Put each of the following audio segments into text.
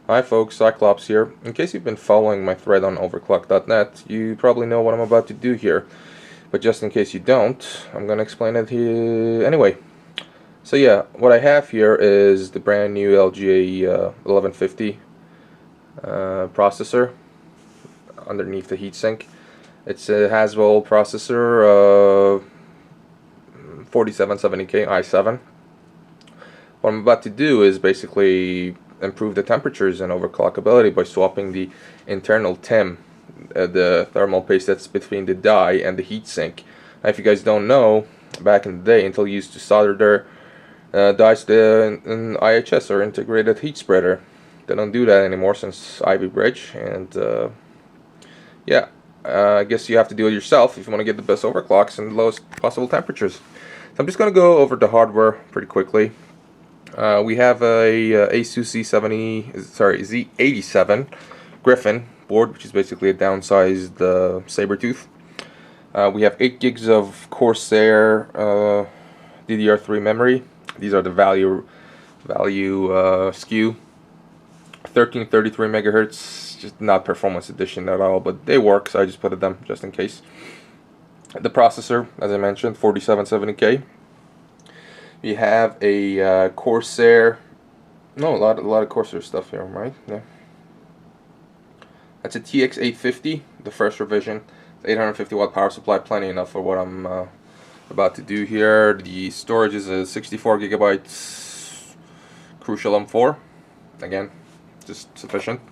Hi folks, Cyclops here. In case you've been following my thread on overclocked.net, you probably know what I'm about to do here. But just in case you don't, I'm going to explain it here anyway. So yeah, what I have here is the brand new LGA 1150 processor underneath the heatsink. It's a Haswell processor, 4770K i7. What I'm about to do is basically improve the temperatures and overclockability by swapping the internal TIM, the thermal paste that's between the die and the heatsink. Now, if you guys don't know, back in the day, Intel used to solder their dies to an IHS, or integrated heat spreader. They don't do that anymore since Ivy Bridge, and yeah, I guess you have to do it yourself if you want to get the best overclocks and the lowest possible temperatures. So I'm just going to go over the hardware pretty quickly. We have a Asus Z87 Gryphon board, which is basically a downsized Sabertooth. We have 8 gigs of Corsair DDR3 memory. These are the value SKU. 1333 megahertz, just not performance edition at all, but they work, so I just put them just in case. The processor, as I mentioned, 4770K. We have a Corsair. No, a lot of Corsair stuff here, right? Yeah. That's a TX850, the first revision. 850 watt power supply, plenty enough for what I'm about to do here. The storage is a 64 gigabytes Crucial M4. Again, just sufficient.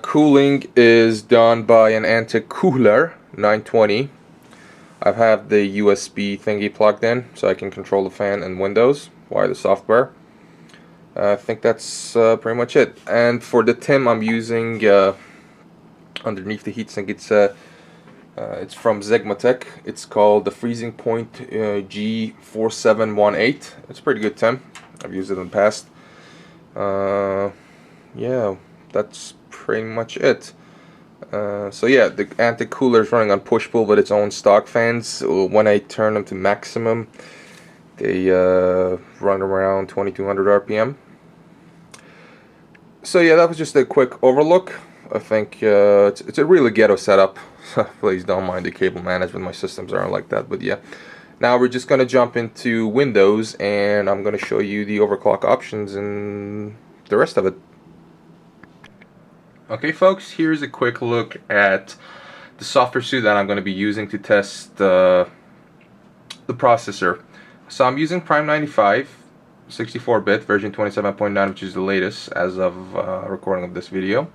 Cooling is done by an Antec Kuhler 920. I have the USB thingy plugged in so I can control the fan and windows via the software. I think that's pretty much it. And for the TIM I'm using underneath the heatsink, it's from Xigmatek. It's called the Freezing Point G4718. It's a pretty good TIM. I've used it in the past. Yeah, that's pretty much it. So yeah, the Antec Kuhler is running on push-pull with its own stock fans. When I turn them to maximum, they run around 2200 RPM. So yeah, that was just a quick overlook. I think it's a really ghetto setup. Please don't mind the cable management. My systems aren't like that, but yeah. Now we're just going to jump into Windows, and I'm going to show you the overclock options and the rest of it. Okay folks, here's a quick look at the software suite that I'm going to be using to test the processor. So I'm using Prime 95 64-bit version 27.9, which is the latest as of recording of this video.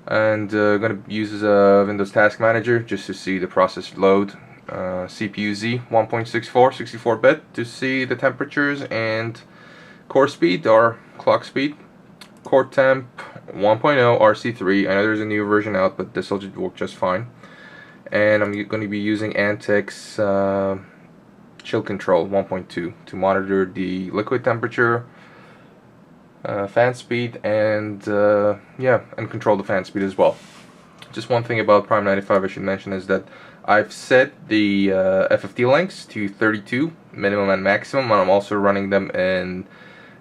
And I'm going to use Windows Task Manager just to see the process load. CPU Z 1.64 64-bit to see the temperatures and core speed or clock speed. Core temp 1.0 RC3. I know there's a new version out, but this will work just fine. And I'm going to be using Antec's chill control 1.2 to monitor the liquid temperature, fan speed, and yeah, and control the fan speed as well. Just one thing about Prime 95 I should mention is that I've set the FFT lengths to 32 minimum and maximum, and I'm also running them in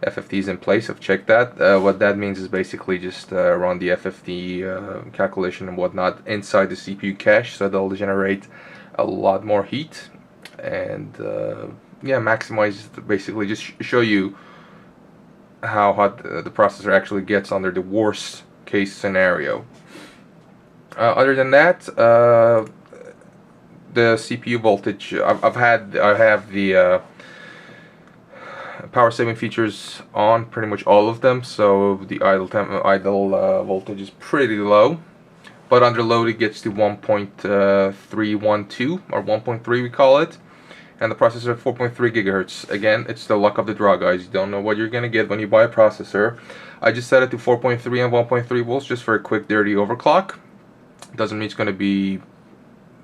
FFTs in place. I've checked that. What that means is basically just run the FFT calculation and whatnot inside the CPU cache, so they'll generate a lot more heat, and yeah, maximize, basically just show you how hot the processor actually gets under the worst case scenario. Other than that, the CPU voltage, I have the power saving features on pretty much all of them, so the idle voltage is pretty low, but under load it gets to 1.312 or 1.3 we call it, and the processor at 4.3 gigahertz. Again, it's the luck of the draw, guys. You don't know what you're gonna get when you buy a processor. I just set it to 4.3 and 1.3 volts just for a quick dirty overclock. Doesn't mean it's gonna be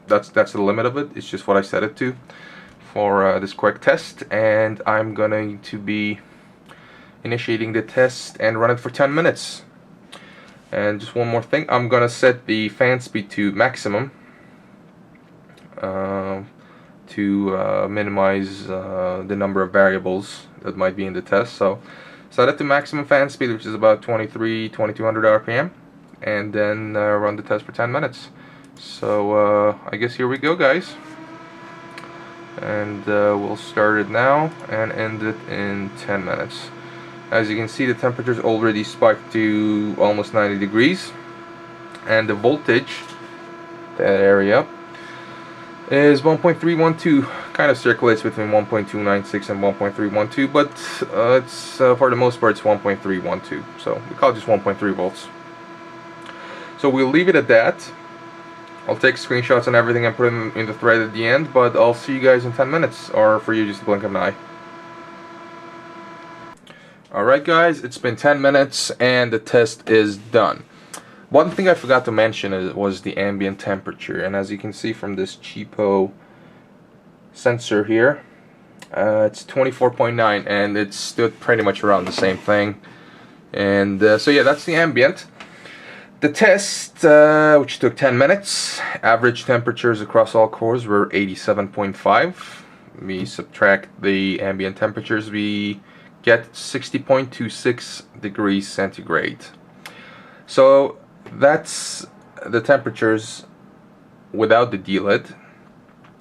that's the limit of it. It's just what I set it to for this quick test, and I'm going to be initiating the test and run it for 10 minutes. And just one more thing, I'm gonna set the fan speed to maximum to minimize the number of variables that might be in the test. So Set it to maximum fan speed, which is about 2200 RPM, and then run the test for 10 minutes. So I guess here we go, guys. And we'll start it now and end it in 10 minutes. As you can see, the temperature's already spiked to almost 90 degrees, and the voltage, that area, is 1.312. Kind of circulates between 1.296 and 1.312, but it's for the most part it's 1.312, so we call it just 1.3 volts. So we'll leave it at that. I'll take screenshots and everything and put them in the thread at the end, but I'll see you guys in 10 minutes, or for you just a blink of an eye. Alright guys, it's been 10 minutes and the test is done. One thing I forgot to mention was the ambient temperature, and as you can see from this cheapo sensor here, it's 24.9, and it stood pretty much around the same thing. And so yeah, that's the ambient. The test, which took 10 minutes, average temperatures across all cores were 87.5. We subtract the ambient temperatures, we get 60.26 degrees centigrade. So that's the temperatures without the delid.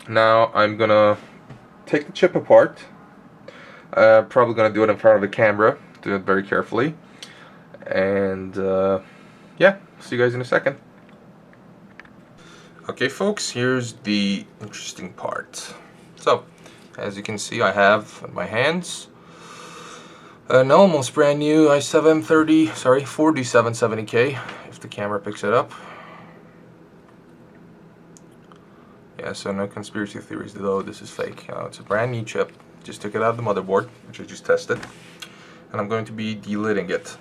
Now I'm gonna take the chip apart. Probably gonna do it in front of the camera, do it very carefully, and yeah, see you guys in a second. Okay folks, here's the interesting part. So, as you can see, I have in my hands an almost brand new i770K, if the camera picks it up. Yeah, so no conspiracy theories, though this is fake. It's a brand new chip. Just took it out of the motherboard, which I just tested, and I'm going to be deliding it.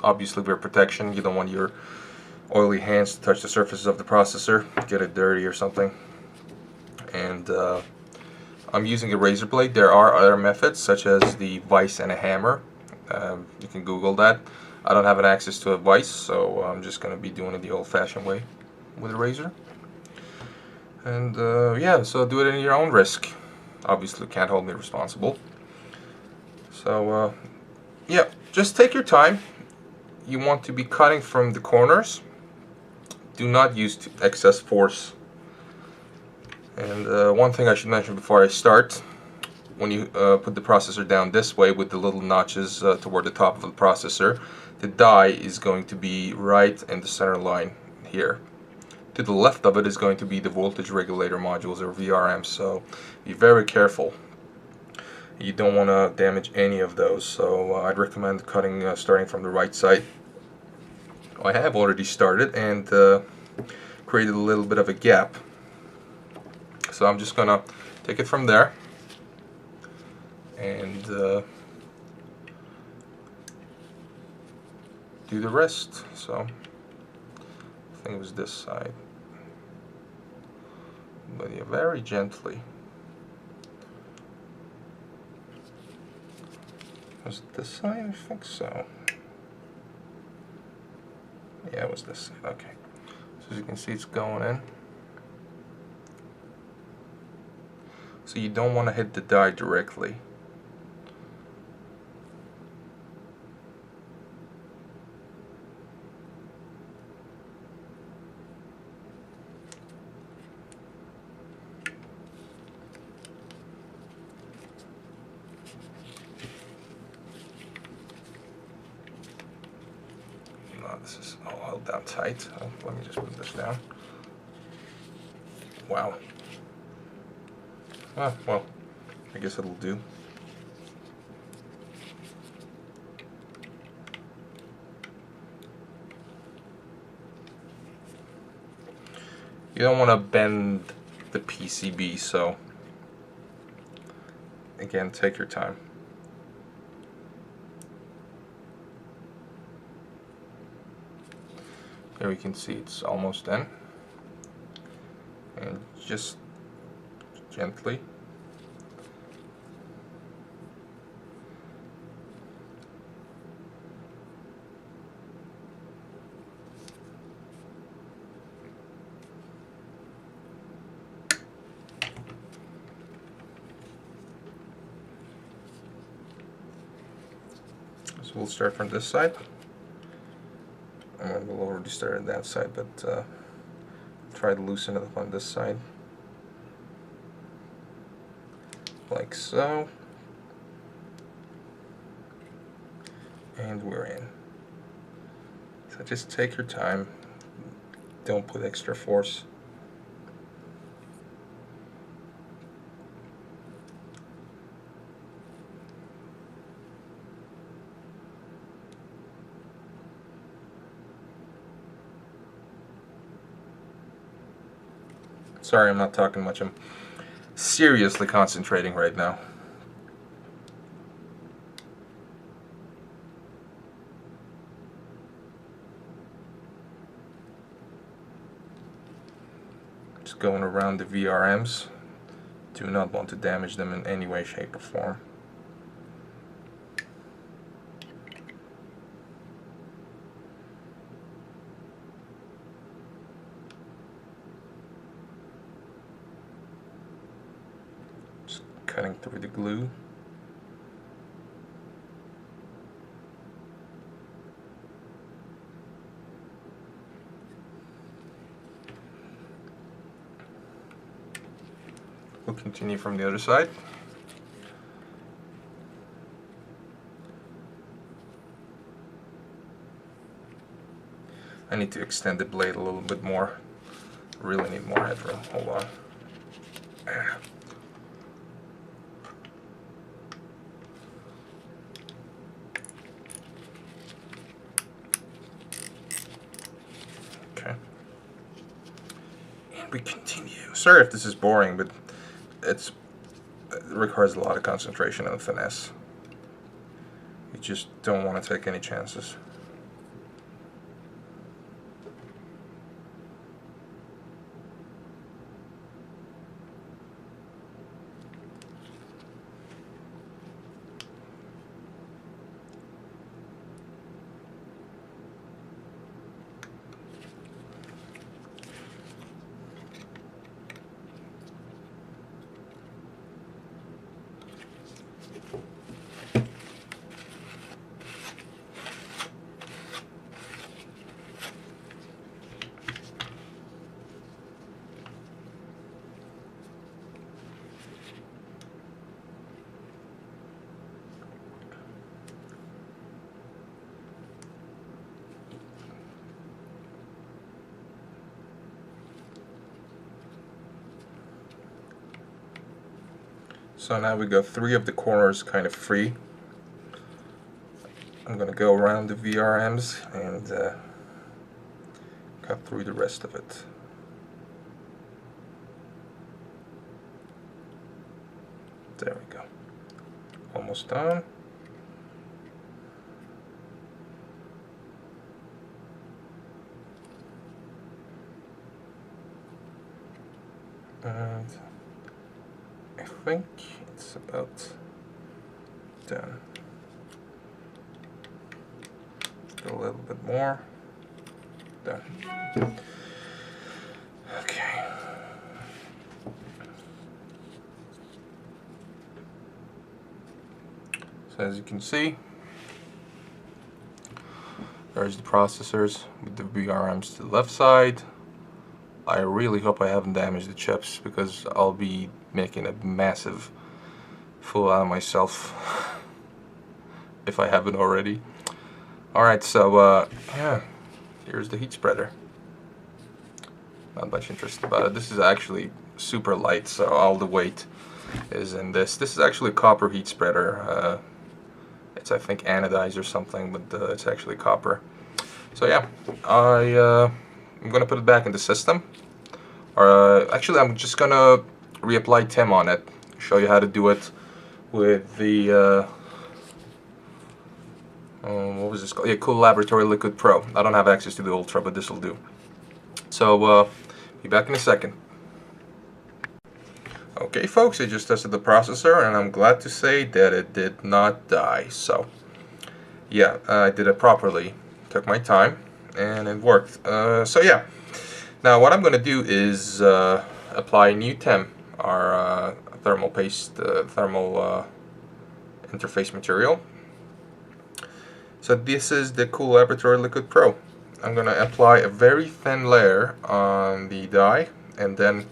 Obviously for protection, you don't want your oily hands to touch the surfaces of the processor, get it dirty or something. And I'm using a razor blade. There are other methods, such as the vise and a hammer. You can Google that. I don't have an access to a vise, so I'm just going to be doing it the old-fashioned way with a razor. And yeah, so do it at your own risk. Obviously can't hold me responsible. So yeah, just take your time. You want to be cutting from the corners. Do not use excess force. And one thing I should mention before I start, when you put the processor down this way with the little notches toward the top of the processor, the die is going to be right in the center line here. To the left of it is going to be the voltage regulator modules, or VRMs, so be very careful. You don't want to damage any of those, so I'd recommend cutting starting from the right side. I have already started and created a little bit of a gap. So I'm just gonna take it from there and do the rest. So I think it was this side, but yeah, very gently. Was it this side? I think so. Yeah, it was this side. Okay. So as you can see, it's going in. So you don't want to hit the die directly. No, this is all held down tight. Oh, let me just put this down. Wow. Ah, well, I guess it'll do. You don't want to bend the PCB, so again, take your time. Here we can see it's almost in, and just gently So we'll start from this side. And we'll already start on that side, but try to loosen it up on this side. Like so. And we're in. So just take your time. Don't put extra force. Sorry, I'm not talking much. I'm seriously concentrating right now. Just going around the VRMs. Do not want to damage them in any way, shape, or form. Cutting through the glue. We'll continue from the other side. I need to extend the blade a little bit more. Really need more headroom. Hold on. Okay. And we continue. Sorry if this is boring, but it requires a lot of concentration and finesse. You just don't want to take any chances. So now we got 3 of the corners kind of free. I'm going to go around the VRMs and cut through the rest of it. There we go. Almost done. And I think it's about done. A little bit more. Done. Okay. So as you can see, there's the processors with the VRMs to the left side. I really hope I haven't damaged the chips because I'll be making a massive fool out of myself if I haven't already. Alright, so yeah, here's the heat spreader. Not much interest about it. This is actually super light, so all the weight is in this. This is actually a copper heat spreader. It's I think anodized or something, but it's actually copper. So yeah, I'm gonna put it back in the system. Actually, I'm just gonna reapply TIM on it. Show you how to do it with the what was this called? Yeah, Cool Laboratory Liquid Pro. I don't have access to the Ultra, but this will do. So be back in a second. Okay, folks, I just tested the processor, and I'm glad to say that it did not die. So yeah, I did it properly. Took my time, and it worked. So yeah. Now what I'm going to do is apply new TIM, our thermal paste, thermal interface material. So this is the Cool Laboratory Liquid Pro. I'm going to apply a very thin layer on the die, and then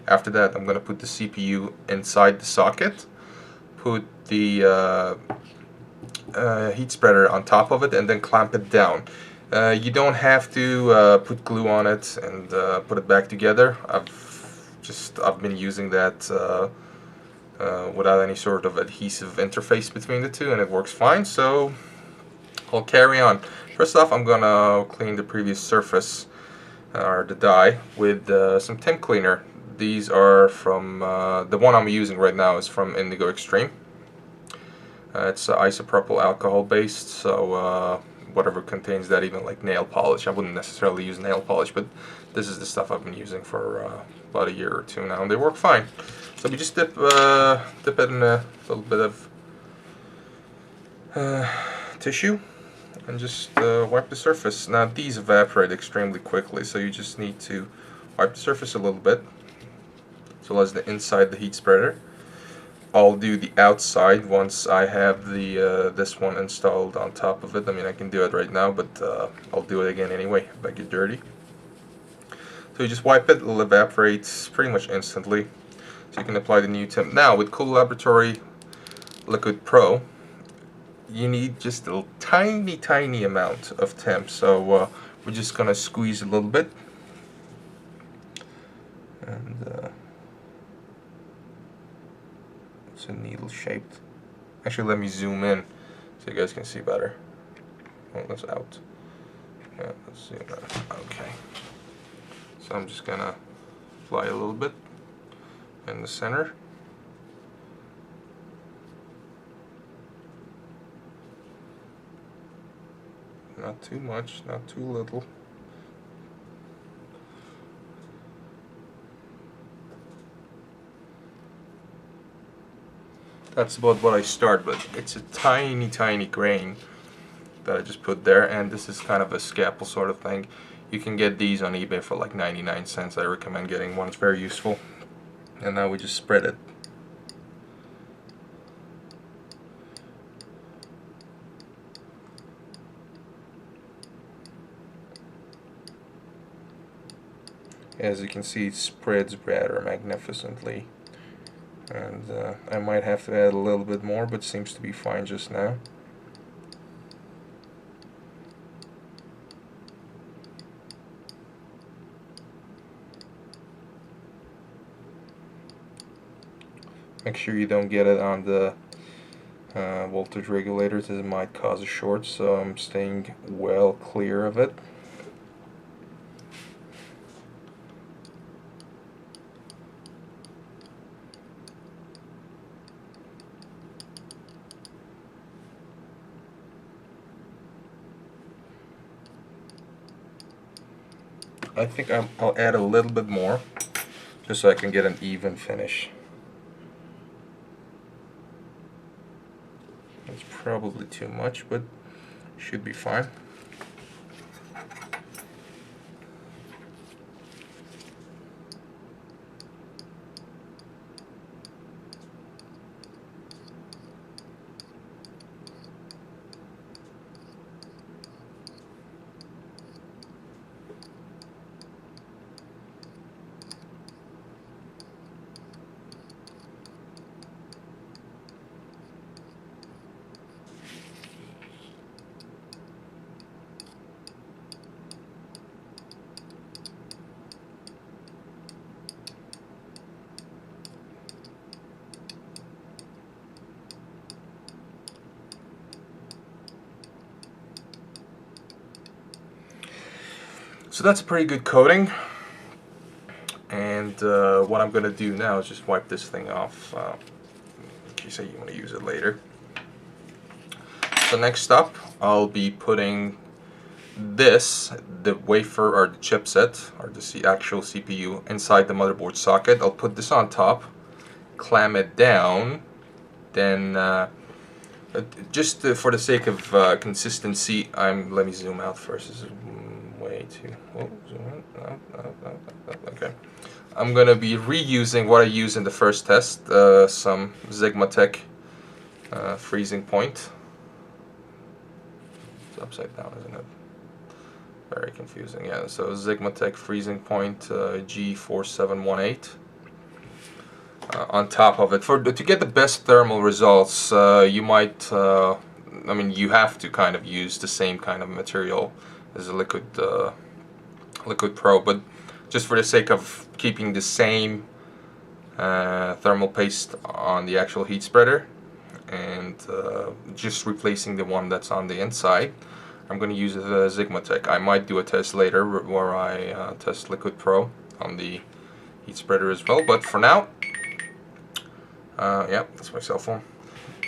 after that I'm going to put the CPU inside the socket, put the heat spreader on top of it, and then clamp it down. You don't have to put glue on it and put it back together. I've been using that without any sort of adhesive interface between the two, and it works fine. So I'll carry on. First off, I'm gonna clean the previous surface or the die with some tin cleaner. These are from the one I'm using right now is from Indigo Extreme. It's isopropyl alcohol based, so whatever contains that, even like nail polish. I wouldn't necessarily use nail polish, but this is the stuff I've been using for about a year or two now, and they work fine. So we just dip it in a little bit of tissue and just wipe the surface. Now these evaporate extremely quickly, so you just need to wipe the surface a little bit, as well as the inside the heat spreader. I'll do the outside once I have the this one installed on top of it. I mean, I can do it right now, but I'll do it again anyway if I get dirty. So you just wipe it, it'll evaporate pretty much instantly. So you can apply the new temp. Now with Cool Laboratory Liquid Pro, you need just a tiny amount of temp. So we're just gonna squeeze a little bit, and it's a needle shaped. Actually, let me zoom in so you guys can see better. Oh, that's out. Yeah, let's see that. Okay. So I'm just gonna apply a little bit in the center. Not too much, not too little. That's about what I start with. It's a tiny grain that I just put there, and this is kind of a scalpel sort of thing. You can get these on eBay for like 99 cents. I recommend getting one, it's very useful. And now we just spread it. As you can see, it spreads rather magnificently. And I might have to add a little bit more, but seems to be fine just now. Make sure you don't get it on the voltage regulators, as it might cause a short, so I'm staying well clear of it. I think I'll add a little bit more, just so I can get an even finish. It's probably too much, but should be fine. So that's a pretty good coating, and what I'm going to do now is just wipe this thing off in case you want to use it later. So next up, I'll be putting the wafer or the chipset or the actual CPU inside the motherboard socket. I'll put this on top, clamp it down, then just for the sake of consistency, let me zoom out first. This is way too. Oh, zoom out. Okay. I'm gonna be reusing what I used in the first test, some Xigmatek freezing point. upside down, isn't it? Very confusing. Yeah, so Xigmatek freezing point G4718. On top of it, to get the best thermal results, you might, I mean, you have to kind of use the same kind of material as a liquid Pro, but just for the sake of keeping the same thermal paste on the actual heat spreader and just replacing the one that's on the inside, I'm going to use the Xigmatek. I might do a test later where I test liquid Pro on the heat spreader as well, but for now, yeah, that's my cell phone.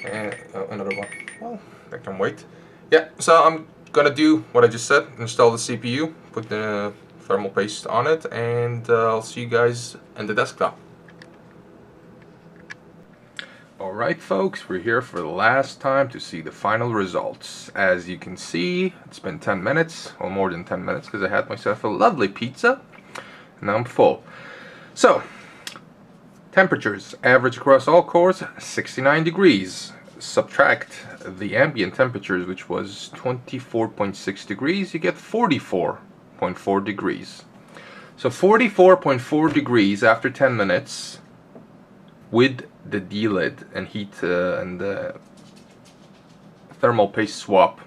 And another one. Well, that can wait. Yeah, so I'm gonna do what I just said, install the CPU, put the thermal paste on it, and I'll see you guys in the desktop. Alright folks, we're here for the last time to see the final results. As you can see, it's been 10 minutes, or more than 10 minutes, because I had myself a lovely pizza, and now I'm full. So, temperatures, average across all cores, 69 degrees. Subtract the ambient temperatures, which was 24.6 degrees, you get 44.4 degrees. So 44.4 degrees after 10 minutes with the delid and heat and the thermal paste swap.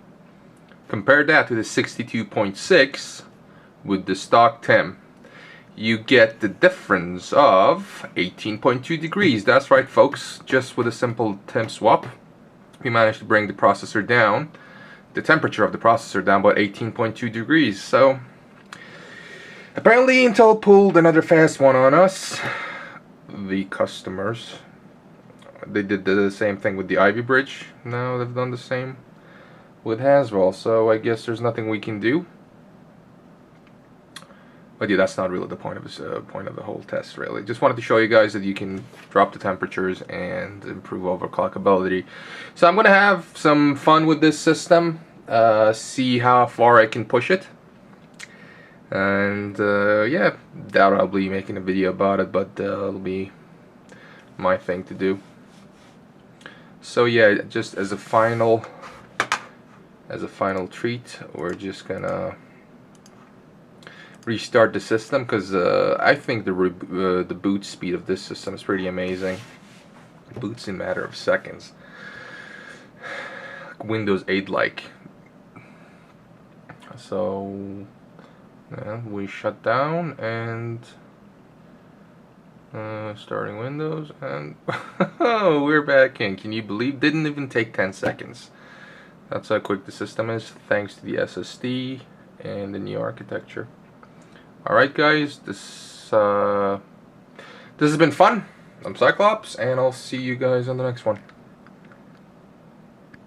Compare that to the 62.6 with the stock temp. You get the difference of 18.2 degrees. That's right folks, just with a simple temp swap we managed to bring the processor down, the temperature of the processor down by 18.2 degrees. So apparently Intel pulled another fast one on us, the customers. They did the same thing with the Ivy Bridge. Now they've done the same with Haswell, so I guess there's nothing we can do. But yeah, that's not really the point of the whole test, really. Just wanted to show you guys that you can drop the temperatures and improve overclockability. So I'm going to have some fun with this system, see how far I can push it. And yeah, doubt I'll be making a video about it, but it'll be my thing to do. So yeah, just as a final treat, we're just gonna restart the system, because I think the boot speed of this system is pretty amazing. It boots in a matter of seconds, like Windows 8 like. So yeah, we shut down and starting Windows, and oh, we're back in. Can you believe? Didn't even take 10 seconds. That's how quick the system is, thanks to the SSD and the new architecture. Alright guys, this has been fun. I'm Cyclops, and I'll see you guys on the next one.